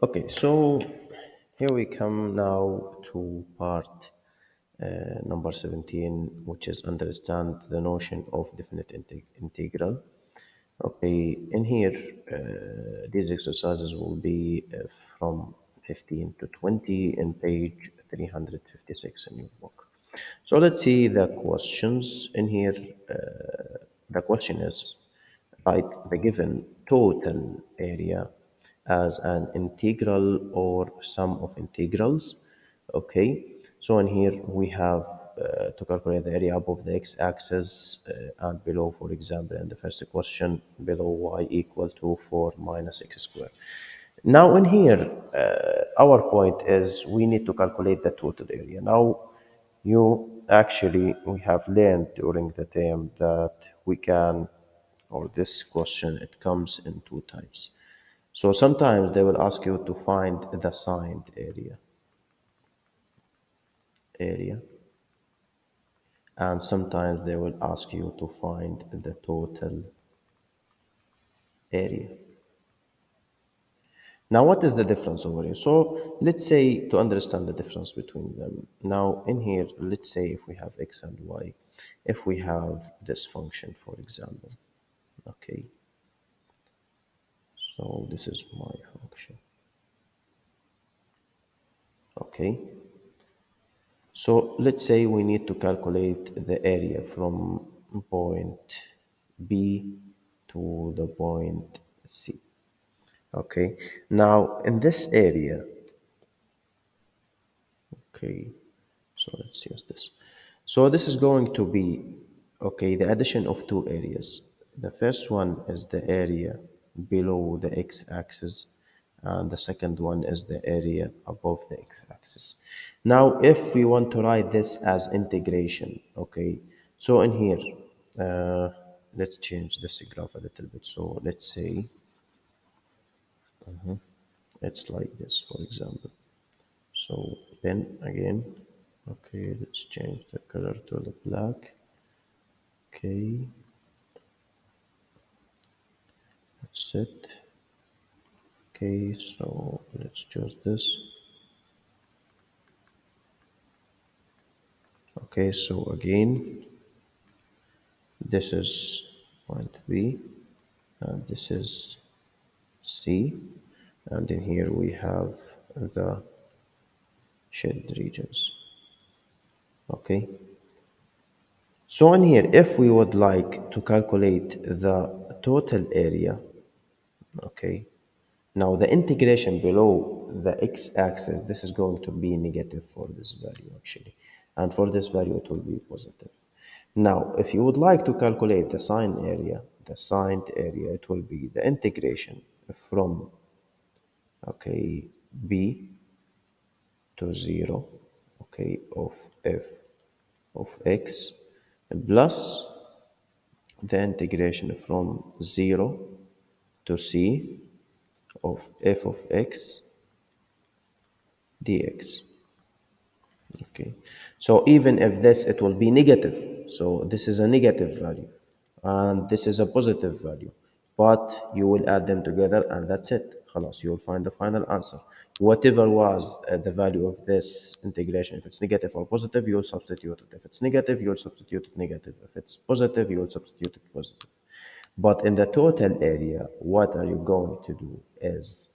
Okay, so here we come now to part number 17, which is understand the notion of definite integral. Okay, in here, these exercises will be from 15 to 20 in page 356 in your book. So let's see the questions in here. The question is write the given total area as an integral or sum of integrals. Okay, so in here we have to calculate the area above the x-axis and below, for example, in the first question, below y equal to 4 minus x squared. Now in here, our point is we need to calculate the total area. Now we have learned during the term that we can, or this question, it comes in two types. So sometimes they will ask you to find the signed area, and sometimes they will ask you to find the total area. Now, what is the difference over here? So let's say to understand the difference between them. Now, in here, let's say if we have x and y, if we have this function, for example, okay, so this is my function, okay. So let's say we need to calculate the area from point B to the point C. Okay. Now in this area, okay, so let's use this. So this is going to be, okay, the addition of two areas. The first one is the area below the x-axis, and the second one is the area above the x-axis. Now, if we want to write this as integration, okay, so in here, uh, let's change this graph a little bit. So let's say it's like this, for example. So then again, okay, let's change the color to the black. Okay, that's it. Okay, so let's choose this. Okay, so again, this is point B, and this is C, and in here we have the shaded regions. Okay, so in here, if we would like to calculate the total area, okay, now the integration below the x-axis, this is going to be negative for this value actually, and for this value it will be positive. Now, if you would like to calculate the signed area, it will be the integration from, okay, b to 0, okay, of f of x plus the integration from 0 to c of f of x dx. Okay, so even if this it will be negative, so this is a negative value and this is a positive value, but you will add them together and that's it. خلاص, you will find the final answer. Whatever was the value of this integration, if it's negative or positive, you will substitute it. If it's negative, you will substitute it negative. If it's positive, you will substitute it positive. But in the total area, what are you going to do is,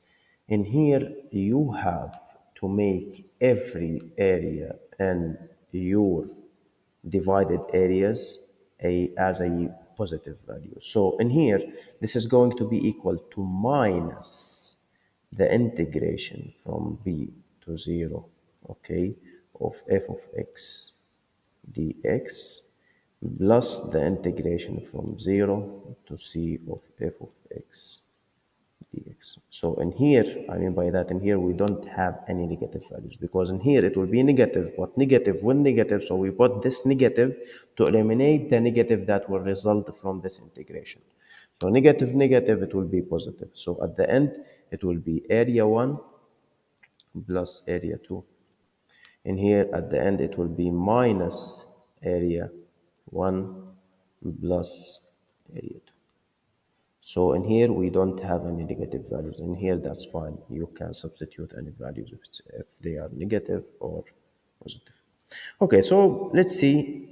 in here, you have to make every area in your divided areas as a positive value. So in here, this is going to be equal to minus the integration from b to 0, okay, of f of x dx plus the integration from 0 to c of f of x dx. So in here, I mean by that, in here we don't have any negative values because in here it will be negative, but negative with negative, so we put this negative to eliminate the negative that will result from this integration. So negative, negative, it will be positive. So at the end, it will be area 1 plus area 2. In here, at the end, it will be minus area 1 plus area 2. So in here we don't have any negative values. In here that's fine. You can substitute any values if they are negative or positive. Okay, so let's see.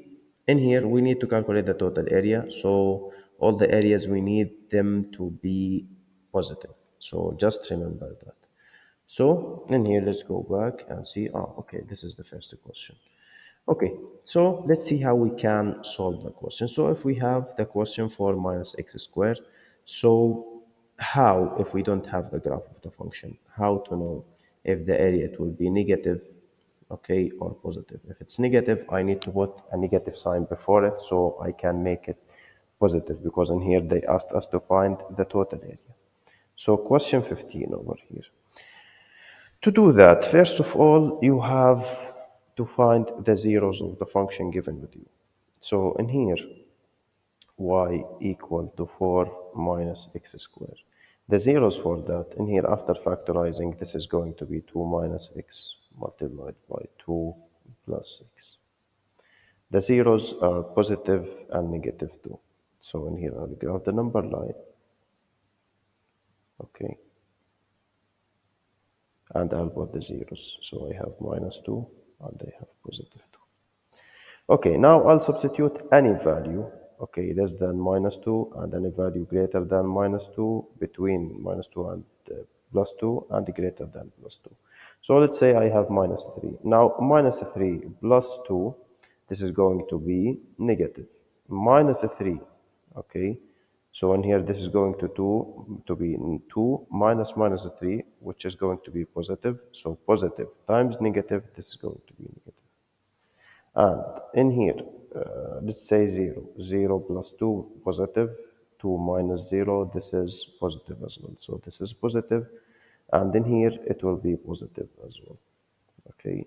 In here we need to calculate the total area. So all the areas we need them to be positive. So just remember that. So in here let's go back and see. Oh, okay, this is the first question. Okay, so let's see how we can solve the question. So if we have the question for minus x squared, so how, if we don't have the graph of the function, how to know if the area it will be negative, okay, or positive? If it's negative, I need to put a negative sign before it so I can make it positive, because in here they asked us to find the total area. So question 15 over here. To do that, first of all, you have to find the zeros of the function given with you. So in here, y equal to 4 minus x squared. The zeros for that, in here after factorizing, this is going to be 2 minus x multiplied by 2 plus x. The zeros are positive and negative too. So in here, I'll graph the number line. Okay. And I'll put the zeros. So I have minus 2 and I have positive 2. Okay, now I'll substitute any value, okay, less than minus 2 and any value greater than minus 2, between minus 2 and plus 2, and greater than plus 2. So let's say I have minus 3. Now minus 3 plus 2, this is going to be negative. Minus 3, okay. So in here, this is going to be 2 minus minus 3, which is going to be positive. So positive times negative, this is going to be negative. And in here, let's say 0. 0 plus 2, positive. 2 minus 0, this is positive as well. So this is positive. And in here, it will be positive as well. Okay.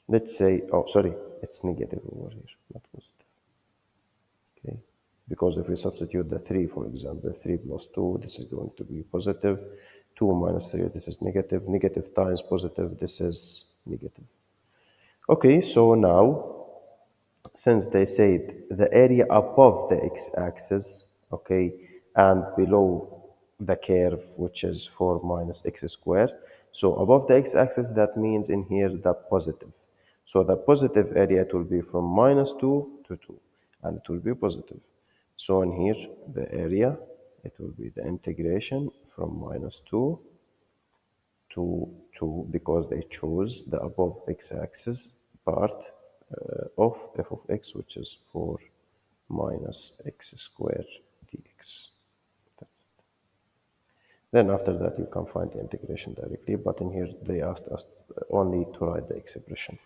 Let's say, oh, sorry, it's negative over here, not positive. Okay. Because if we substitute the 3, for example, 3 plus 2, this is going to be positive. 2 minus 3, this is negative. Negative times positive, this is negative. Okay, so now since they said the area above the x-axis, okay, and below the curve, which is 4 minus x squared. So above the x-axis, that means in here the positive. So the positive area, it will be from minus 2 to 2, and it will be positive. So in here, the area, it will be the integration from minus 2 to 2, because they chose the above x-axis part of f of x, which is 4 minus x squared dx. That's it. Then after that, you can find the integration directly, but in here they asked us only to write the expression.